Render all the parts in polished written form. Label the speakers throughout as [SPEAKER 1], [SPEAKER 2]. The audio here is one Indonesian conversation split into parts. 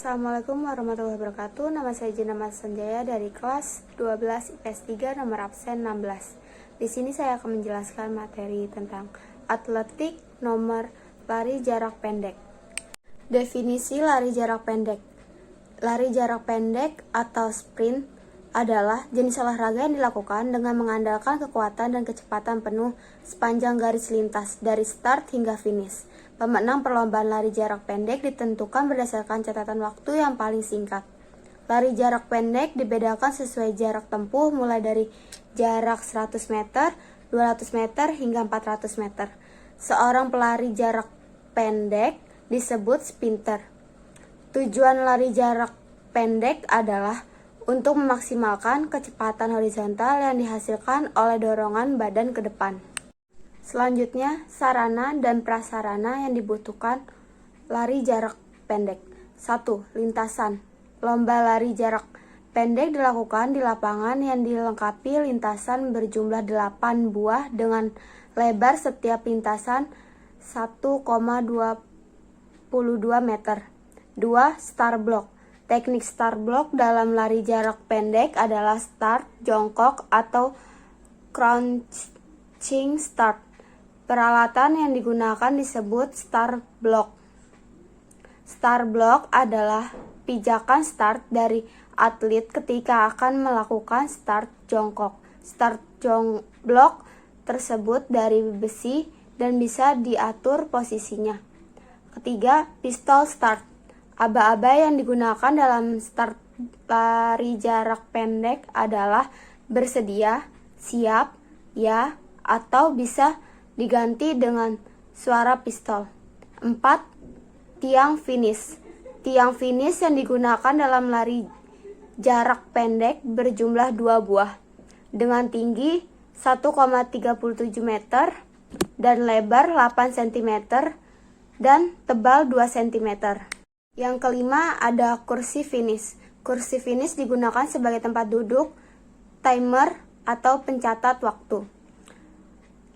[SPEAKER 1] Assalamualaikum warahmatullahi wabarakatuh. Nama saya Gina Mas Sanjaya dari kelas 12 IPS 3 nomor absen 16. Di sini saya akan menjelaskan materi tentang atletik nomor lari jarak pendek. Definisi lari jarak pendek. Lari jarak pendek atau sprint adalah jenis olahraga yang dilakukan dengan mengandalkan kekuatan dan kecepatan penuh sepanjang garis lintas dari start hingga finish. Pemenang perlombaan lari jarak pendek ditentukan berdasarkan catatan waktu yang paling singkat. Lari jarak pendek dibedakan sesuai jarak tempuh mulai dari jarak 100 meter, 200 meter, hingga 400 meter. Seorang pelari jarak pendek disebut sprinter. Tujuan lari jarak pendek adalah untuk memaksimalkan kecepatan horizontal yang dihasilkan oleh dorongan badan ke depan. Selanjutnya, sarana dan prasarana yang dibutuhkan lari jarak pendek. 1. Lintasan. Lomba lari jarak pendek dilakukan di lapangan yang dilengkapi lintasan berjumlah 8 buah dengan lebar setiap lintasan 1,22 meter. 2. Start block. Teknik start block dalam lari jarak pendek adalah start, jongkok, atau crouching start. Peralatan yang digunakan disebut start block. Start block adalah pijakan start dari atlet ketika akan melakukan start jongkok. Start block tersebut dari besi dan bisa diatur posisinya. Ketiga, pistol start. Aba-aba yang digunakan dalam start lari jarak pendek adalah bersedia, siap, ya, atau bisa diganti dengan suara pistol. 4. Tiang finish. Tiang finish yang digunakan dalam lari jarak pendek berjumlah 2 buah dengan tinggi 1,37 meter dan lebar 8 cm dan tebal 2 cm. Yang kelima ada kursi finish. Kursi finish digunakan sebagai tempat duduk, timer, atau pencatat waktu.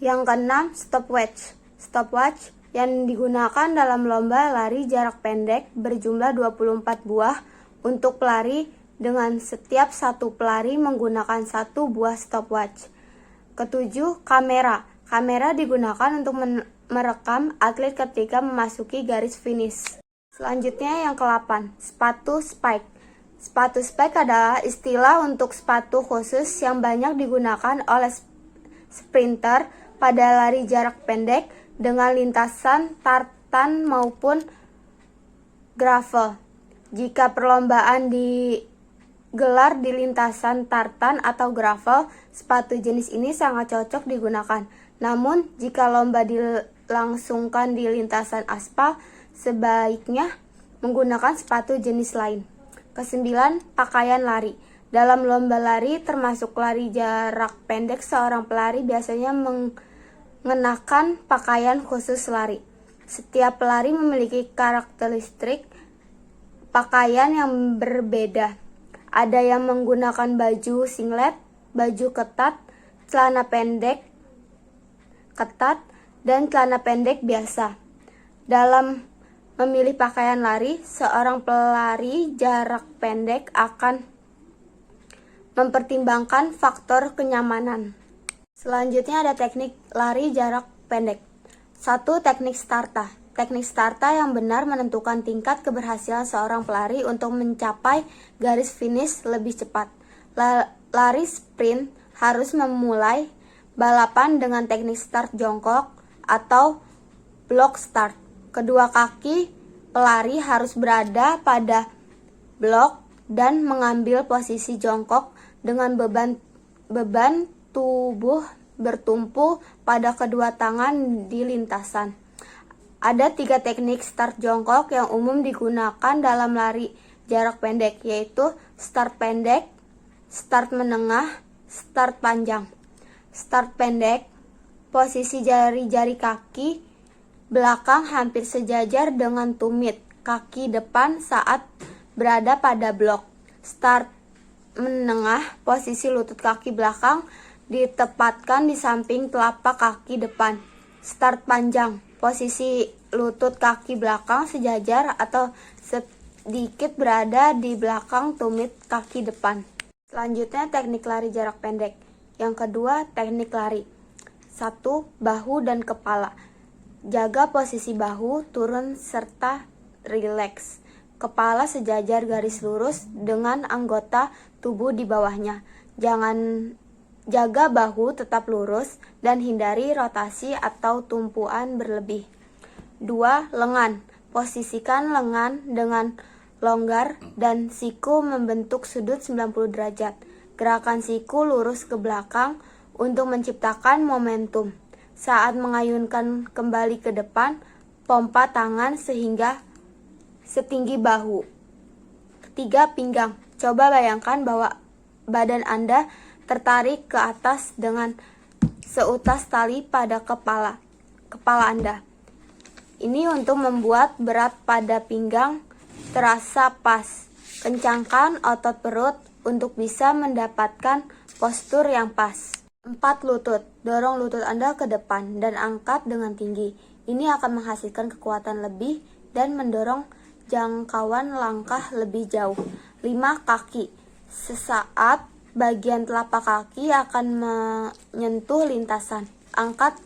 [SPEAKER 1] Yang keenam, stopwatch. Stopwatch yang digunakan dalam lomba lari jarak pendek berjumlah 24 buah untuk pelari dengan setiap satu pelari menggunakan 1 buah stopwatch. Ketujuh, kamera. Kamera digunakan untuk merekam atlet ketika memasuki garis finish. Selanjutnya yang ke-8, sepatu spike. Sepatu spike adalah istilah untuk sepatu khusus yang banyak digunakan oleh sprinter pada lari jarak pendek dengan lintasan tartan maupun gravel. Jika perlombaan digelar di lintasan tartan atau gravel, sepatu jenis ini sangat cocok digunakan. Namun, jika lomba dilangsungkan di lintasan aspal, sebaiknya menggunakan sepatu jenis lain. Kesembilan, pakaian lari. Dalam lomba lari termasuk lari jarak pendek, seorang pelari biasanya mengenakan pakaian khusus lari. Setiap pelari memiliki karakteristik pakaian yang berbeda. Ada yang menggunakan baju singlet, baju ketat, celana pendek ketat, dan celana pendek biasa. Dalam memilih pakaian lari, seorang pelari jarak pendek akan mempertimbangkan faktor kenyamanan. Selanjutnya ada teknik lari jarak pendek. 1. Teknik starta. Teknik starta yang benar menentukan tingkat keberhasilan seorang pelari untuk mencapai garis finish lebih cepat. Lari sprint harus memulai balapan dengan teknik start jongkok atau block start. Kedua kaki pelari harus berada pada blok dan mengambil posisi jongkok dengan beban tubuh bertumpu pada kedua tangan di lintasan. Ada 3 teknik start jongkok yang umum digunakan dalam lari jarak pendek, yaitu start pendek, start menengah, start panjang. Start pendek, posisi jari-jari kaki belakang hampir sejajar dengan tumit kaki depan saat berada pada blok. Start menengah, posisi lutut kaki belakang ditempatkan di samping telapak kaki depan. Start panjang, posisi lutut kaki belakang sejajar atau sedikit berada di belakang tumit kaki depan. Selanjutnya teknik lari jarak pendek. Yang kedua, teknik lari. 1. Bahu dan kepala. Jaga posisi bahu turun serta rileks. Kepala sejajar garis lurus dengan anggota tubuh di bawahnya. Jaga bahu tetap lurus dan hindari rotasi atau tumpuan berlebih. 2. Lengan. Posisikan lengan dengan longgar dan siku membentuk sudut 90 derajat. Gerakan siku lurus ke belakang untuk menciptakan momentum. Saat mengayunkan kembali ke depan, pompa tangan sehingga setinggi bahu. 3. Pinggang. Coba bayangkan bahwa badan Anda tertarik ke atas dengan seutas tali pada kepala Anda. Ini untuk membuat berat pada pinggang terasa pas. Kencangkan otot perut untuk bisa mendapatkan postur yang pas. 4. Lutut. Dorong lutut Anda ke depan dan angkat dengan tinggi. Ini akan menghasilkan kekuatan lebih dan mendorong jangkauan langkah lebih jauh. 5. Kaki. Sesaat bagian telapak kaki akan menyentuh lintasan. Angkat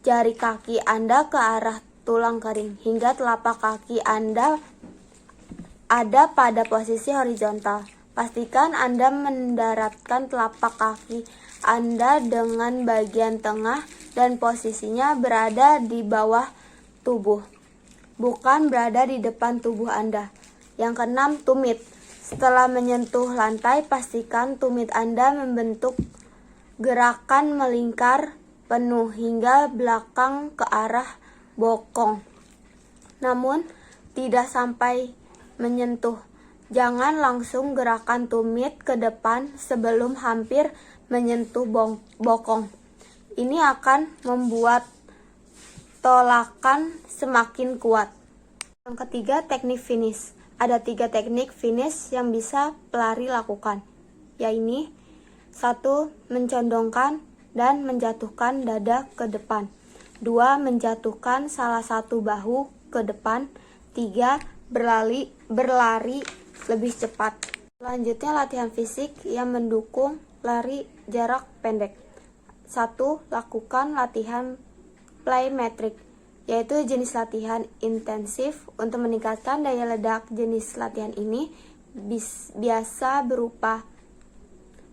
[SPEAKER 1] jari kaki Anda ke arah tulang kering hingga telapak kaki Anda ada pada posisi horizontal. Pastikan Anda mendaratkan telapak kaki Anda dengan bagian tengah dan posisinya berada di bawah tubuh, bukan berada di depan tubuh Anda. Yang keenam, tumit. Setelah menyentuh lantai, pastikan tumit Anda membentuk gerakan melingkar penuh hingga belakang ke arah bokong. Namun, tidak sampai menyentuh. Jangan langsung gerakan tumit ke depan sebelum hampir menyentuh bokong. Ini akan membuat tolakan semakin kuat. Yang ketiga, teknik finish. Ada 3 teknik finish yang bisa pelari lakukan, yaitu 1. Mencondongkan dan menjatuhkan dada ke depan. 2. Menjatuhkan salah satu bahu ke depan. 3. Berlari lebih cepat. Selanjutnya latihan fisik yang mendukung lari jarak pendek. 1. Lakukan latihan plyometric, yaitu jenis latihan intensif untuk meningkatkan daya ledak. Jenis latihan ini biasa berupa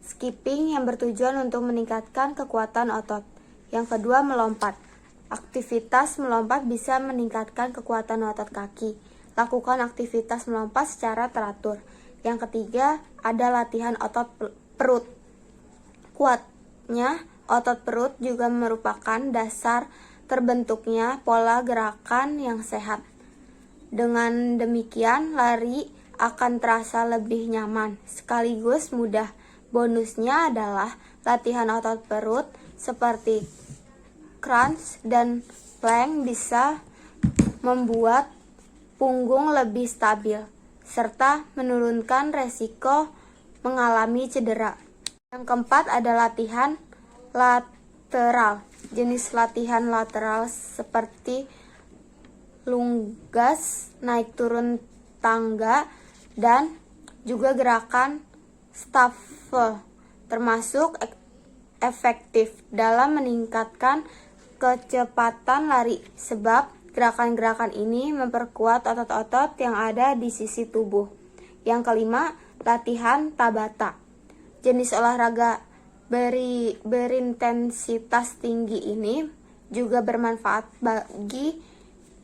[SPEAKER 1] skipping yang bertujuan untuk meningkatkan kekuatan otot. Yang kedua, melompat. Aktivitas melompat bisa meningkatkan kekuatan otot kaki. Lakukan aktivitas melompat secara teratur. Yang ketiga, ada latihan otot perut. Kuatnya otot perut juga merupakan dasar terbentuknya pola gerakan yang sehat. Dengan demikian, lari akan terasa lebih nyaman sekaligus mudah. Bonusnya adalah latihan otot perut seperti crunch dan plank bisa membuat punggung lebih stabil serta menurunkan resiko mengalami cedera. Yang keempat ada latihan lateral. Jenis latihan lateral seperti lungas, naik turun tangga, dan juga gerakan shuffle termasuk efektif dalam meningkatkan kecepatan lari, sebab gerakan-gerakan ini memperkuat otot-otot yang ada di sisi tubuh. Yang kelima, latihan Tabata. Jenis olahraga berintensitas tinggi ini juga bermanfaat bagi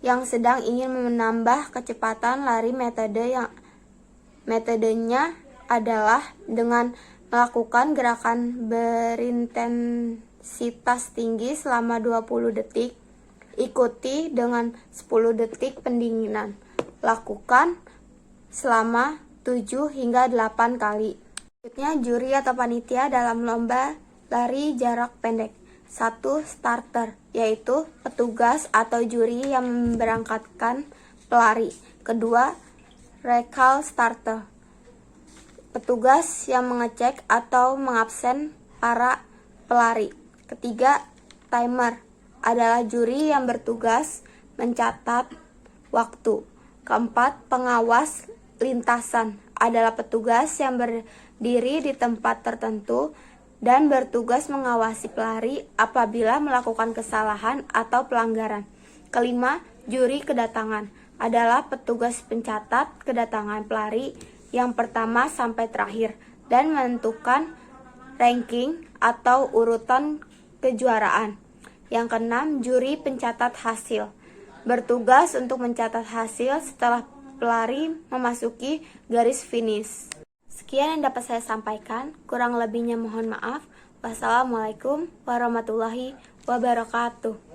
[SPEAKER 1] yang sedang ingin menambah kecepatan lari. Metodenya adalah dengan melakukan gerakan berintensitas tinggi selama 20 detik. Ikuti dengan 10 detik pendinginan. Lakukan selama 7 hingga 8 kali. Selanjutnya, juri atau panitia dalam lomba lari jarak pendek. 1. Starter, yaitu petugas atau juri yang memberangkatkan pelari. Kedua, recall starter, petugas yang mengecek atau mengabsen para pelari. Ketiga, timer, adalah juri yang bertugas mencatat waktu. Keempat, pengawas lintasan adalah petugas yang berdiri di tempat tertentu dan bertugas mengawasi pelari apabila melakukan kesalahan atau pelanggaran. Kelima, juri kedatangan adalah petugas pencatat kedatangan pelari yang pertama sampai terakhir dan menentukan ranking atau urutan kejuaraan. Yang keenam, juri pencatat hasil bertugas untuk mencatat hasil setelah pelari memasuki garis finish. Sekian yang dapat saya sampaikan, kurang lebihnya mohon maaf. Wassalamualaikum warahmatullahi wabarakatuh.